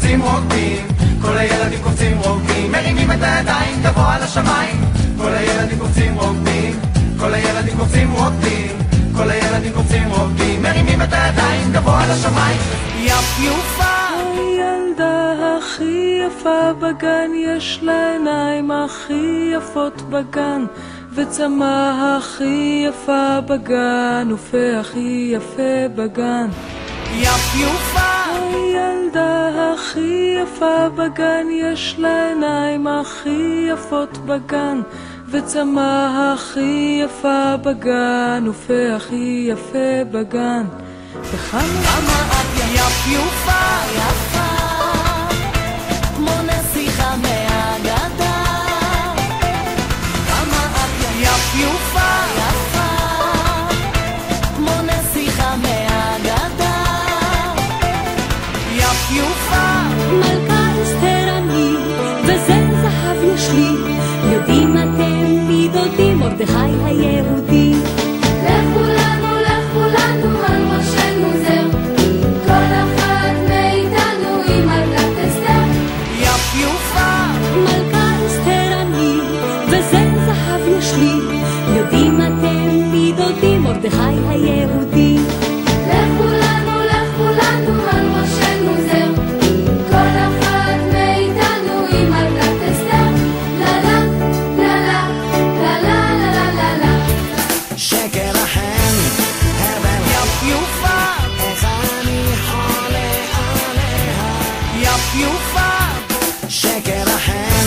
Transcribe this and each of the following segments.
קופצים רוקדים, כל הילדים קופצים רוקדים, מרימים את הידיים גבוה על השמיים. כל הילדים קופצים רוקדים, כל הילדים קופצים רוקדים, כל הילדים קופצים רוקדים, מרימים את הידיים גבוה על השמיים. יפ יופה הילדה הכי יפה בגן, יש לה עיניים הכי יפות בגן, וצמא הכי יפה בגן, ופה הכי יפה בגן. יפ יופה הילדה הכי יפה בגן, יש לה עיניים הכי יפות בגן, וצמא הכי יפה בגן, ופה הכי יפה בגן. כמה את יפ יופה יפה כמו נסיכה מהגדה, כמה את יפ יופה יפה כמו נסיכה מהגדה, יפ יופה מלכה אסתר אני וזה זהב יש לי, יודעים אתם מי דודי מרדכי היהודי. לכו לנו על ראשנו זר, כל אחד מאיתנו עם מלכת אסתר. יפ יופה מלכה אסתר אני וזה זהב יש לי, יודעים אתם מי דודי מרדכי היהודי. לכו לנו על ראשנו זר, כל אחד מאיתנו עם מלכת אסתר. לה לה לה לה לה לה לה לה. שקר לכם, הבל יפ יופה איך אני חולה עליה. יפ יופה שקר לכם,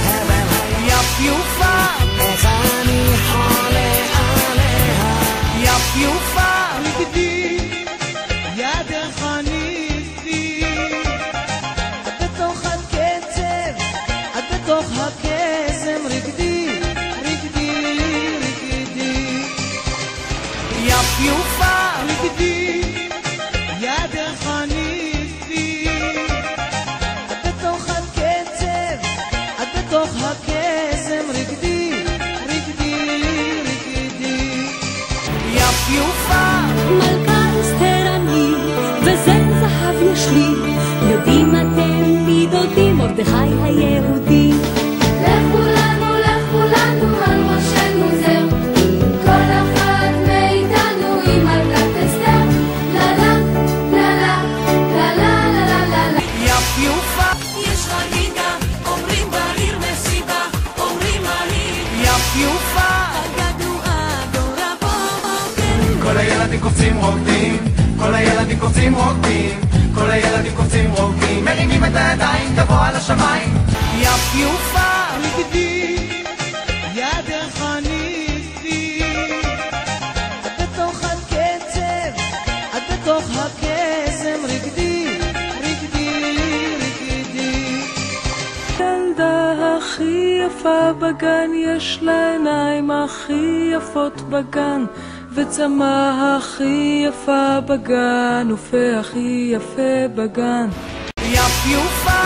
הבל יפ יופה איך אני חולה עליה. יפ יופה רקדי, ידך ניסי, את בתוך הקצב, את בתוך הקסם. רקדי, רקדי, רקדי, יפ יופה רקדי, ידך ניסי, את בתוך הקצב, את בתוך הקסם. רקדי, רקדי, רקדי. יפ יופה מלכה אסתר אני וזה זהב יש לי, יודעים אתם מי דודי מרדכי היהודי. לכו לנו על ראשנו זר, כל אחד מאיתנו עם מלכת אסתר. לה לה לה לה לה לה לה לה. יפ יופה יש חגיגה, אומרים בעיר מסיבה, אומרים העיר יפ יופה חגגנו עד אור הבוקר. כל הילדים קופצים רוקדים, כל הילדים קופצים רוקדים, כל הילדים קופצים רוקדים, מרימים את הידיים גבוה על השמיים. יפ יופה רקדי, ידך ניסי, את בתוך הקצב, את בתוך הקסם. רקדי, רקדי, רקדי. הילדה הכי יפה בגן, יש לה עיניים הכי יפות בגן, וצמא הכי יפה בגן, ופה הכי יפה בגן. יפ יופה